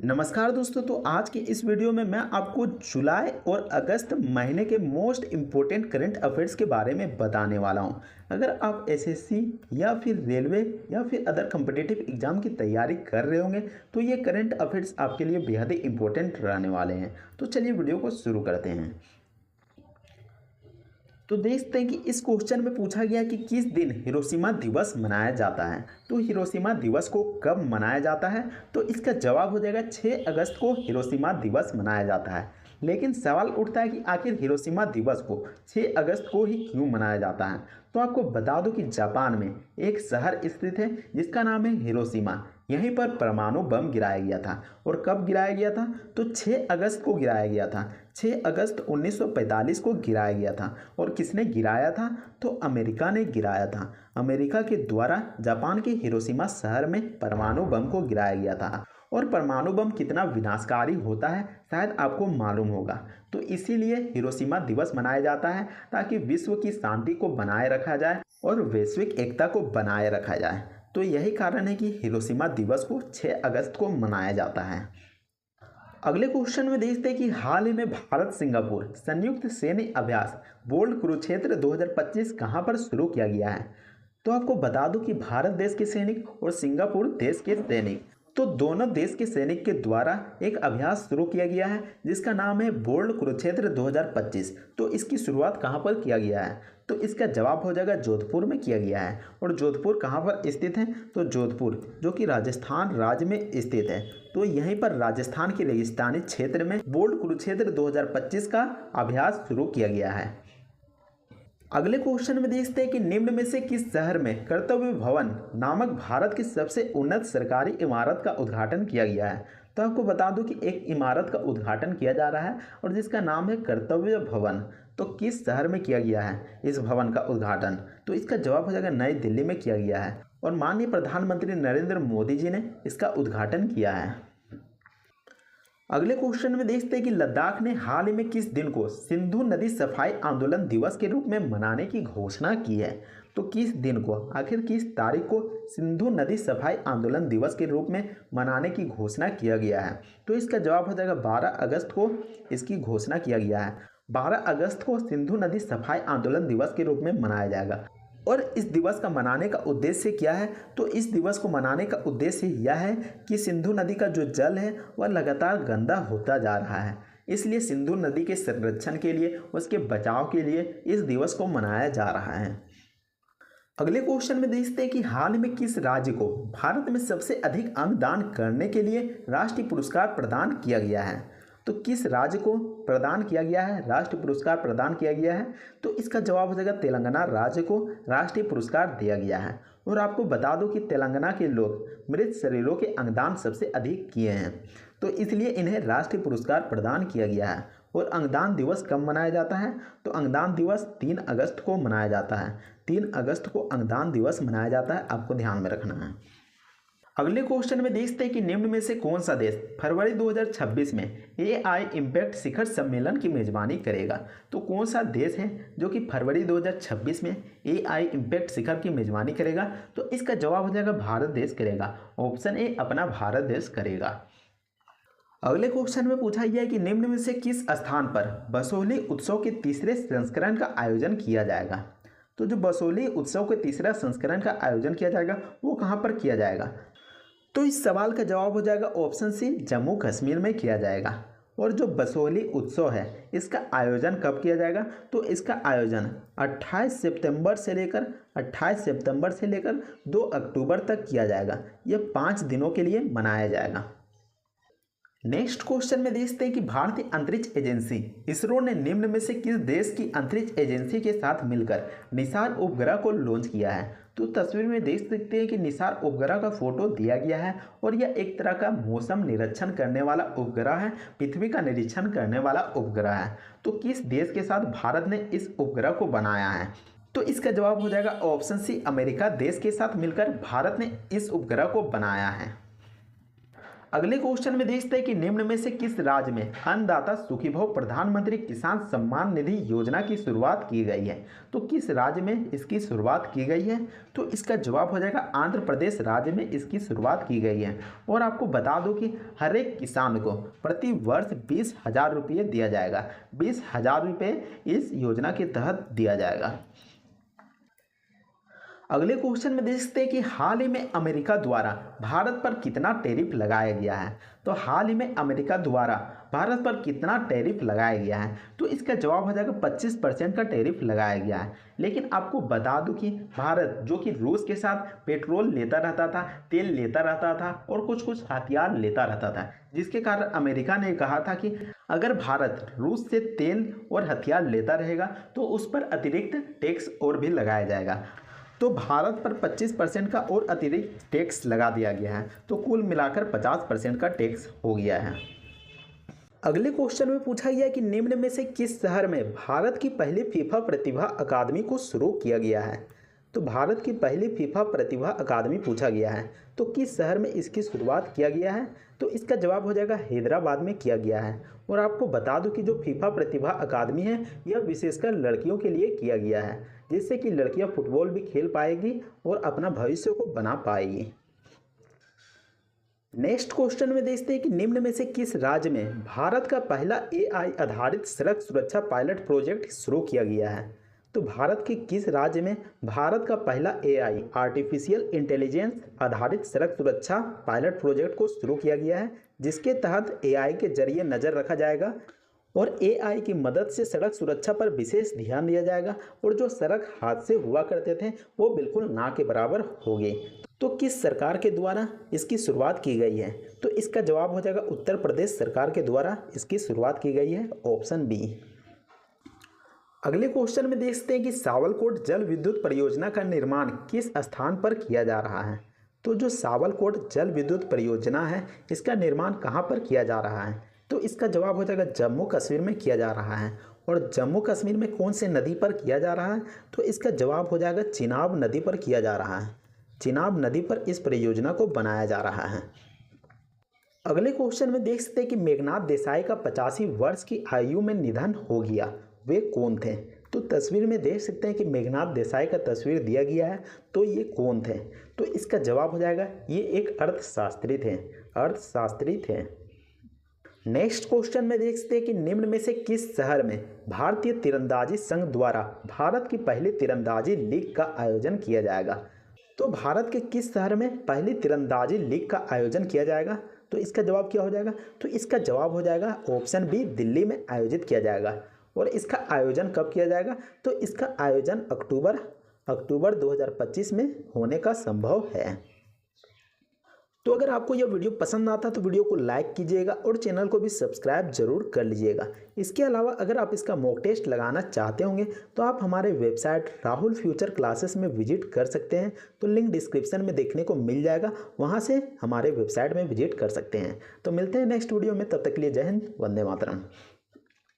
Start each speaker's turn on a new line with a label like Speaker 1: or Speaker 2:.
Speaker 1: नमस्कार दोस्तों। तो आज के इस वीडियो में मैं आपको जुलाई और अगस्त महीने के मोस्ट इम्पोर्टेंट करंट अफेयर्स के बारे में बताने वाला हूं। अगर आप एसएससी या फिर रेलवे या फिर अदर कॉम्पिटिटिव एग्जाम की तैयारी कर रहे होंगे तो ये करंट अफेयर्स आपके लिए बेहद ही इम्पोर्टेंट रहने वाले हैं। तो चलिए वीडियो को शुरू करते हैं। तो देखते हैं कि इस क्वेश्चन में पूछा गया कि किस दिन हिरोशिमा दिवस मनाया जाता है। तो हिरोशिमा दिवस को कब मनाया जाता है, तो इसका जवाब हो जाएगा 6 अगस्त को हिरोशिमा दिवस मनाया जाता है। लेकिन सवाल उठता है कि आखिर हिरोशिमा दिवस को 6 अगस्त को ही क्यों मनाया जाता है। तो आपको बता दूं कि जापान में एक शहर स्थित है जिसका नाम है हिरोशिमा। यहीं पर परमाणु बम गिराया गया था। और कब गिराया गया था, तो 6 अगस्त को गिराया गया था। 6 अगस्त 1945 को गिराया गया था। और किसने गिराया था, तो अमेरिका ने गिराया था। अमेरिका के द्वारा जापान के हिरोशिमा शहर में परमाणु बम को गिराया गया था। और परमाणु बम कितना विनाशकारी होता है शायद आपको मालूम होगा। तो इसीलिए हिरोशिमा दिवस मनाया जाता है ताकि विश्व की शांति को बनाए रखा जाए और वैश्विक एकता को बनाए रखा जाए। तो यही कारण है कि हिरोशिमा दिवस को 6 अगस्त को मनाया जाता है। अगले क्वेश्चन में देखते हैं कि हाल ही में भारत सिंगापुर संयुक्त सैन्य अभ्यास बोल्ड कुरुक्षेत्र 2025 कहां पर शुरू किया गया है। तो आपको बता दूं कि भारत देश के सैनिक और सिंगापुर देश के सैनिक, तो दोनों देश के सैनिक के द्वारा एक अभ्यास शुरू किया गया है जिसका नाम है बोल्ड कुरुक्षेत्र 2025। तो इसकी शुरुआत कहां पर किया गया है, तो इसका जवाब हो जाएगा जोधपुर में किया गया है। और जोधपुर कहां पर स्थित है, तो जोधपुर जो कि राजस्थान राज्य में स्थित है। तो यहीं पर राजस्थान के रेगिस्तानी क्षेत्र में बोल्ड कुरुक्षेत्र 2025 का अभ्यास शुरू किया गया है। अगले क्वेश्चन में देखते हैं कि निम्न में से किस शहर में कर्तव्य भवन नामक भारत की सबसे उन्नत सरकारी इमारत का उद्घाटन किया गया है। तो आपको बता दूं कि एक इमारत का उद्घाटन किया जा रहा है और जिसका नाम है कर्तव्य भवन। तो किस शहर में किया गया है इस भवन का उद्घाटन, तो इसका जवाब हो जाएगा नई दिल्ली में किया गया है। और माननीय प्रधानमंत्री नरेंद्र मोदी जी ने इसका उद्घाटन किया है। अगले क्वेश्चन में देखते हैं कि लद्दाख ने हाल ही में किस दिन को सिंधु नदी सफाई आंदोलन दिवस के रूप में मनाने की घोषणा की है। तो किस दिन को, आखिर किस तारीख को सिंधु नदी सफाई आंदोलन दिवस के रूप में मनाने की घोषणा किया गया है। तो इसका जवाब हो जाएगा 12 अगस्त को इसकी घोषणा किया गया है। 12 अगस्त को सिंधु नदी सफाई आंदोलन दिवस के रूप में मनाया जाएगा। और इस दिवस का मनाने का उद्देश्य क्या है, तो इस दिवस को मनाने का उद्देश्य यह है कि सिंधु नदी का जो जल है वह लगातार गंदा होता जा रहा है। इसलिए सिंधु नदी के संरक्षण के लिए, उसके बचाव के लिए इस दिवस को मनाया जा रहा है। अगले क्वेश्चन में देखते हैं कि हाल में किस राज्य को भारत में सबसे अधिक अंगदान करने के लिए राष्ट्रीय पुरस्कार प्रदान किया गया है। तो किस राज्य को प्रदान किया गया है, राष्ट्रीय पुरस्कार प्रदान किया गया है, तो इसका जवाब हो जाएगा तेलंगाना राज्य को राष्ट्रीय पुरस्कार दिया गया है। और आपको बता दो कि तेलंगाना के लोग मृत शरीरों के अंगदान सबसे अधिक किए हैं, तो इसलिए इन्हें राष्ट्रीय पुरस्कार प्रदान किया गया है। और अंगदान दिवस कब मनाया जाता है, तो अंगदान दिवस 3 अगस्त को मनाया जाता है। 3 अगस्त को अंगदान दिवस मनाया जाता है, आपको ध्यान में रखना है। अगले क्वेश्चन में देखते हैं कि निम्न में से कौन सा देश फरवरी 2026 में एआई इम्पैक्ट शिखर सम्मेलन की मेजबानी करेगा। तो कौन सा देश है जो कि फरवरी 2026 में एआई इम्पैक्ट शिखर की मेजबानी करेगा, तो इसका जवाब हो जाएगा भारत देश करेगा। ऑप्शन ए अपना भारत देश करेगा। अगले क्वेश्चन में पूछा गया है कि निम्न में से किस स्थान पर बसोहली उत्सव के तीसरे संस्करण का आयोजन किया जाएगा। तो जो बसोहली उत्सव के तीसरा संस्करण का आयोजन किया जाएगा वो कहाँ पर किया जाएगा, तो इस सवाल का जवाब हो जाएगा ऑप्शन सी जम्मू कश्मीर में किया जाएगा। और जो बसोहली उत्सव है इसका आयोजन कब किया जाएगा, तो इसका आयोजन 28 सितंबर से लेकर 2 अक्टूबर तक किया जाएगा। यह 5 दिनों के लिए मनाया जाएगा। नेक्स्ट क्वेश्चन में देखते हैं कि भारतीय अंतरिक्ष एजेंसी इसरो ने निम्न में से किस देश की अंतरिक्ष एजेंसी के साथ मिलकर निसार उपग्रह को लॉन्च किया है। तो तस्वीर में देख सकते हैं कि निसार उपग्रह का फोटो दिया गया है और यह एक तरह का मौसम निरीक्षण करने वाला उपग्रह है, पृथ्वी का निरीक्षण करने वाला उपग्रह है। तो किस देश के साथ भारत ने इस उपग्रह को बनाया है, तो इसका जवाब हो जाएगा ऑप्शन सी अमेरिका देश के साथ मिलकर भारत ने इस उपग्रह को बनाया है। अगले क्वेश्चन में देखते हैं कि निम्न में से किस राज्य में अन्नदाता सुखीभव प्रधानमंत्री किसान सम्मान निधि योजना की शुरुआत की गई है। तो किस राज्य में इसकी शुरुआत की गई है, तो इसका जवाब हो जाएगा आंध्र प्रदेश राज्य में इसकी शुरुआत की गई है। और आपको बता दूं कि हर एक किसान को प्रति वर्ष 20,000 रुपये दिया जाएगा। 20,000 रुपये इस योजना के तहत दिया जाएगा। अगले क्वेश्चन में देखते हैं कि हाल ही में अमेरिका द्वारा भारत पर कितना टैरिफ लगाया गया है। तो हाल ही में अमेरिका द्वारा भारत पर कितना टैरिफ लगाया गया है, तो इसका जवाब हो जाएगा 25% का टैरिफ लगाया गया है। लेकिन आपको बता दूं कि भारत जो कि रूस के साथ पेट्रोल लेता रहता था, तेल लेता रहता था और कुछ कुछ हथियार लेता रहता था, जिसके कारण अमेरिका ने कहा था कि अगर भारत रूस से तेल और हथियार लेता रहेगा तो उस पर अतिरिक्त टैक्स और भी लगाया जाएगा। तो भारत पर 25% का और अतिरिक्त टैक्स लगा दिया गया है। तो कुल मिलाकर 50% का टैक्स हो गया है। अगले क्वेश्चन में पूछा गया कि निम्न में से किस शहर में भारत की पहली फीफा प्रतिभा अकादमी को शुरू किया गया है। तो भारत की पहली फीफा प्रतिभा अकादमी पूछा गया है, तो किस शहर में इसकी शुरुआत किया गया है, तो इसका जवाब हो जाएगा हैदराबाद में किया गया है। और आपको बता दूं कि जो फीफा प्रतिभा अकादमी है यह विशेषकर लड़कियों के लिए किया गया है, जिससे कि लड़कियां फुटबॉल भी खेल पाएगी और अपना भविष्य को बना पाएगी। नेक्स्ट क्वेश्चन में देखते हैं कि निम्न में से किस राज्य में भारत का पहला AI आधारित सड़क सुरक्षा पायलट प्रोजेक्ट शुरू किया गया है। तो भारत के किस राज्य में भारत का पहला AI आर्टिफिशियल इंटेलिजेंस आधारित सड़क सुरक्षा पायलट प्रोजेक्ट को शुरू किया गया है, जिसके तहत AI के जरिए नज़र रखा जाएगा और AI की मदद से सड़क सुरक्षा पर विशेष ध्यान दिया जाएगा और जो सड़क हादसे हुआ करते थे वो बिल्कुल ना के बराबर हो गए। तो किस सरकार के द्वारा इसकी शुरुआत की गई है, तो इसका जवाब हो जाएगा उत्तर प्रदेश सरकार के द्वारा इसकी शुरुआत की गई है, ऑप्शन बी। अगले क्वेश्चन में देखते हैं कि सावलकोट जल विद्युत परियोजना का निर्माण किस स्थान पर किया जा रहा है। तो जो सावलकोट जल विद्युत परियोजना है इसका निर्माण कहाँ पर किया जा रहा है, तो इसका जवाब हो जाएगा जम्मू कश्मीर में किया जा रहा है। और जम्मू कश्मीर में कौन से नदी पर किया जा रहा है, तो इसका जवाब हो जाएगा चिनाब नदी पर किया जा रहा है। चिनाब नदी पर इस परियोजना को बनाया जा रहा है। अगले क्वेश्चन में देख सकते हैं कि मेघनाथ देसाई का 85 वर्ष की आयु में निधन हो गया, वे कौन थे। तो तस्वीर में देख सकते हैं कि मेघनाथ देसाई का तस्वीर दिया गया है, तो ये कौन थे, तो इसका जवाब हो जाएगा ये एक अर्थशास्त्री थे, अर्थशास्त्री थे। नेक्स्ट क्वेश्चन में देख सकते हैं कि निम्न में से किस शहर में भारतीय तीरंदाजी संघ द्वारा भारत की पहली तीरंदाजी लीग का आयोजन किया जाएगा। तो भारत के किस शहर में पहली तीरंदाजी लीग का आयोजन किया जाएगा, तो इसका जवाब क्या हो जाएगा, तो इसका जवाब हो जाएगा ऑप्शन बी, दिल्ली में आयोजित किया जाएगा। और इसका आयोजन कब किया जाएगा, तो इसका आयोजन अक्टूबर 2025 में होने का संभव है। तो अगर आपको यह वीडियो पसंद आता तो वीडियो को लाइक कीजिएगा और चैनल को भी सब्सक्राइब जरूर कर लीजिएगा। इसके अलावा अगर आप इसका मॉक टेस्ट लगाना चाहते होंगे तो आप हमारे वेबसाइट राहुल फ्यूचर क्लासेस में विजिट कर सकते हैं, तो लिंक डिस्क्रिप्शन में देखने को मिल जाएगा, वहाँ से हमारे वेबसाइट में विजिट कर सकते हैं। तो मिलते हैं नेक्स्ट वीडियो में, तब तक के लिए जय हिंद, वंदे मातरम।